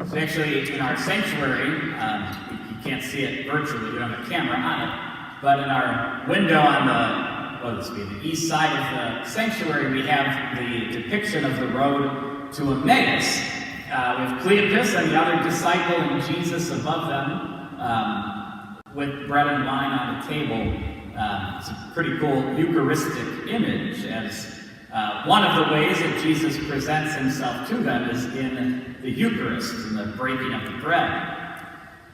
So actually, in our sanctuary, you can't see it virtually, we don't have a camera on it, but in our window on the east side of the sanctuary, we have the depiction of the road to Emmaus. We have Cleopas and the other disciple and Jesus above them with bread and wine on the table. It's a pretty cool Eucharistic image, as one of the ways that Jesus presents himself to them is in the Eucharist, in the breaking of the bread.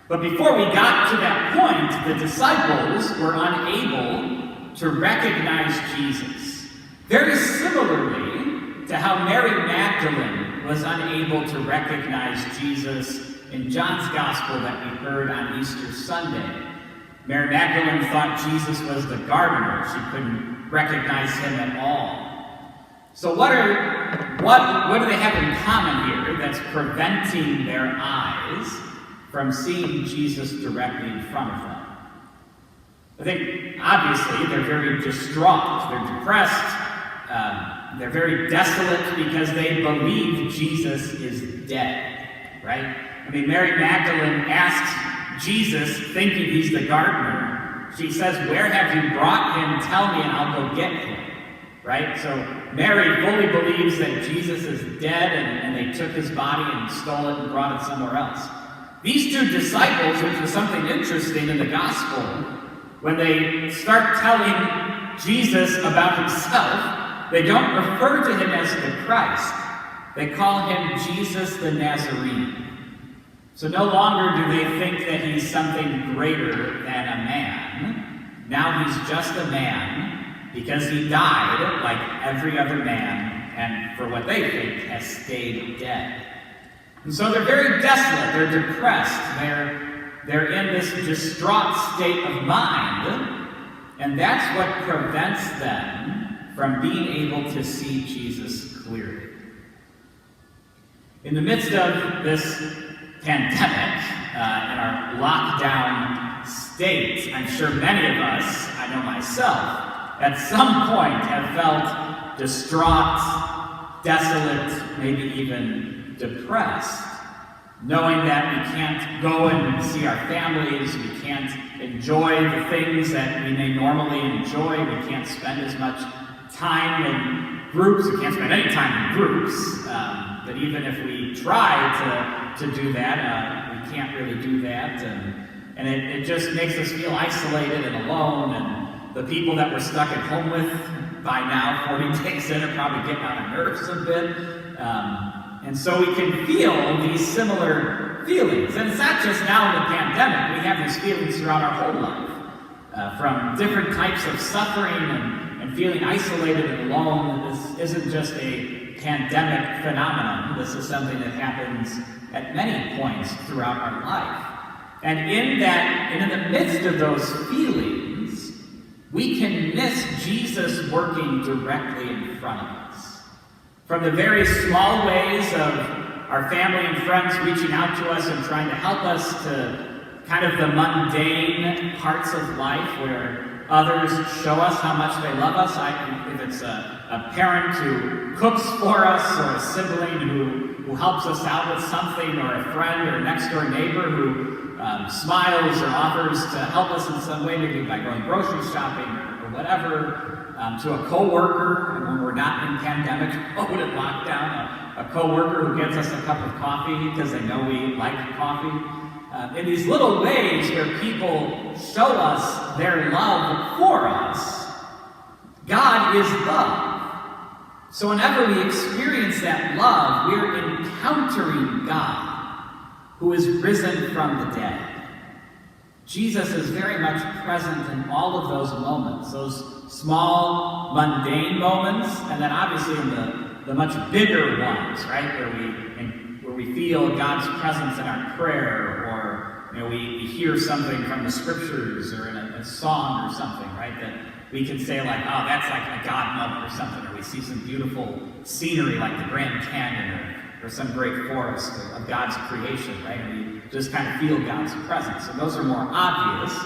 But before we got to that point, the disciples were unable to recognize Jesus. Very similarly to how Mary Magdalene was unable to recognize Jesus in John's Gospel that we heard on Easter Sunday. Mary Magdalene thought Jesus was the gardener. She couldn't recognize him at all. So what do they have in common here that's preventing their eyes from seeing Jesus directly in front of them? I think, obviously, they're very distraught. They're depressed. They're very desolate because they believe Jesus is dead, right? I mean, Mary Magdalene asks Jesus, thinking he's the gardener. She says, "Where have you brought him? Tell me and I'll go get him." Right? So Mary fully believes that Jesus is dead and they took his body and stole it and brought it somewhere else. These two disciples, which is something interesting in the gospel, when they start telling Jesus about himself, they don't refer to him as the Christ. They call him Jesus the Nazarene. So no longer do they think that he's something greater than a man. Now he's just a man because he died like every other man, and for what they think has stayed dead. And so they're very desolate, they're depressed, they're in this distraught state of mind, and that's what prevents them from being able to see Jesus clearly. In the midst of this pandemic, in our lockdown state, I'm sure many of us, I know myself, at some point have felt distraught, desolate, maybe even depressed, knowing that we can't go and see our families, we can't enjoy the things that we may normally enjoy, we can't spend as much time in groups, we can't spend any time in groups, but even if we try to do that, we can't really do that, and it just makes us feel isolated and alone, and the people that we're stuck at home with by now, 40 days in, are probably getting on our nerves a bit. And so we can feel these similar feelings. And it's not just now in the pandemic. We have these feelings throughout our whole life. From different types of suffering and feeling isolated and alone. This isn't just a pandemic phenomenon. This is something that happens at many points throughout our life. And in the midst of those feelings, we can miss Jesus working directly in front of us. From the very small ways of our family and friends reaching out to us and trying to help us, to kind of the mundane parts of life where others show us how much they love us. If it's a parent who cooks for us, or a sibling who helps us out with something, or a friend or a next-door neighbor who smiles or offers to help us in some way, maybe by going grocery shopping or whatever, to a co-worker, when we're not in pandemic mode and lockdown, a co-worker who gets us a cup of coffee because they know we like coffee. In these little ways where people show us their love for us, God is love. So whenever we experience that love, we're encountering God, who is risen from the dead. Jesus is very much present in all of those moments, those small, mundane moments, and then obviously in the much bigger ones, right, where we feel God's presence in our prayer, or we hear something from the scriptures or in a song or something, right, that we can say like, oh, that's like a God moment or something, or we see some beautiful scenery like the Grand Canyon or some great forest of God's creation, right? And we just kind of feel God's presence. And those are more obvious,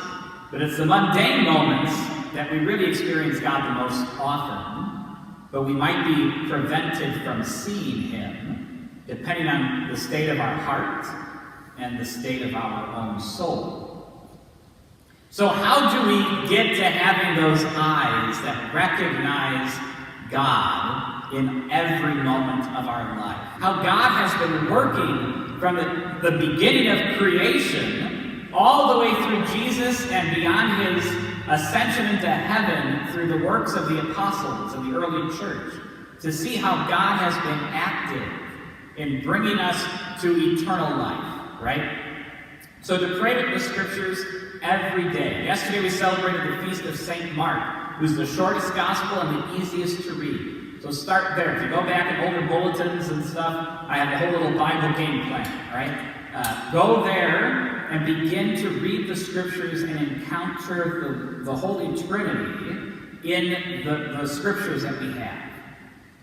but it's the mundane moments that we really experience God the most often, but we might be prevented from seeing him depending on the state of our heart and the state of our own soul. So how do we get to having those eyes that recognize God in every moment of our life? How God has been working from the beginning of creation all the way through Jesus and beyond his ascension into heaven through the works of the apostles of the early church, to see how God has been active in bringing us to eternal life, right? So to pray with the scriptures every day. Yesterday we celebrated the feast of St. Mark, who's the shortest gospel and the easiest to read. So start there. If you go back in older bulletins and stuff, I have a whole little Bible game plan, right? Go there and begin to read the scriptures and encounter the Holy Trinity in the scriptures that we have.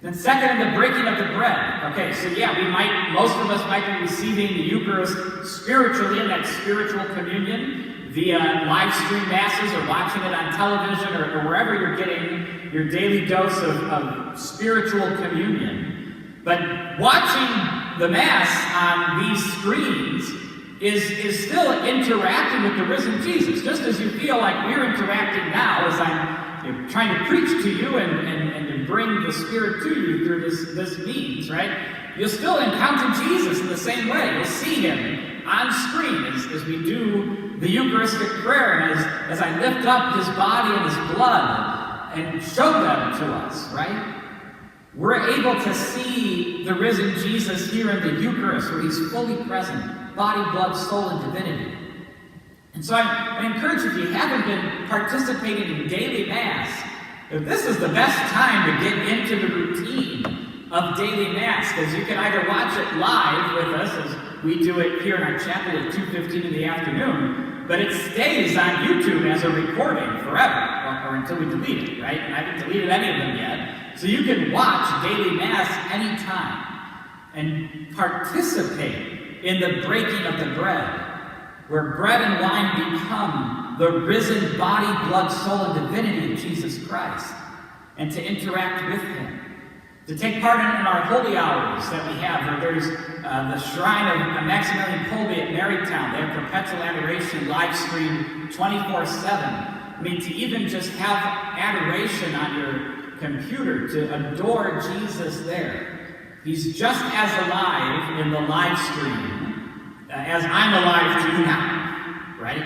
Then second, in the breaking of the bread. Okay, so yeah, most of us might be receiving the Eucharist spiritually in that spiritual communion via live stream masses or watching it on television or wherever you're getting your daily dose of spiritual communion. But watching the Mass on these screens is still interacting with the risen Jesus, just as you feel like we're interacting now as I'm trying to preach to you and to bring the Spirit to you through this means, right? You'll still encounter Jesus in the same way. You'll see him on screen as we do the Eucharistic prayer and as I lift up his body and his blood and show them to us, right? We're able to see the risen Jesus here in the Eucharist, where he's fully present, body, blood, soul, and divinity. And so I encourage you, if you haven't been participating in daily Mass, that this is the best time to get into the routine of daily Mass, because you can either watch it live with us, as we do it here in our chapel at 2:15 in the afternoon, but it stays on YouTube as a recording forever, or until we delete it, right? And I haven't deleted any of them yet. So you can watch daily Mass anytime and participate in the breaking of the bread, where bread and wine become the risen body, blood, soul, and divinity of Jesus Christ, and to interact with him. To take part in our holy hours that we have, where there's the shrine of Maximilian Kolbe at Marytown. They have perpetual adoration live stream 24/7. I mean, to even just have adoration on your computer, to adore Jesus there. He's just as alive in the live stream as I'm alive to you now, right?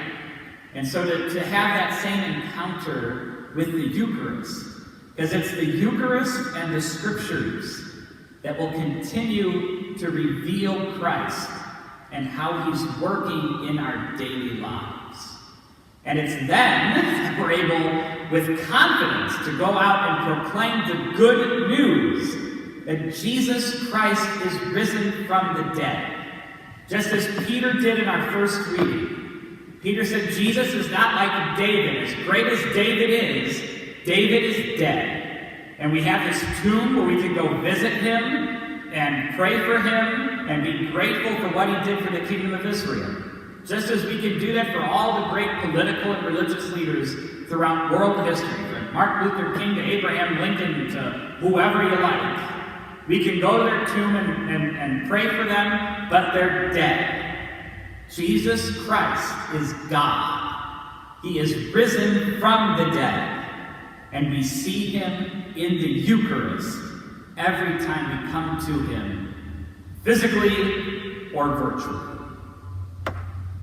And so to have that same encounter with the Eucharist, because it's the Eucharist and the Scriptures that will continue to reveal Christ and how he's working in our daily lives. And it's then that we're able, with confidence, to go out and proclaim the good news that Jesus Christ is risen from the dead. Just as Peter did in our first reading. Peter said Jesus is not like David. As great as David is dead. And we have this tomb where we can go visit him and pray for him and be grateful for what he did for the kingdom of Israel. Just as we can do that for all the great political and religious leaders throughout world history, from Martin Luther King to Abraham Lincoln to whoever you like. We can go to their tomb and pray for them, but they're dead. Jesus Christ is God. He is risen from the dead. And we see him in the Eucharist every time we come to him, physically or virtually.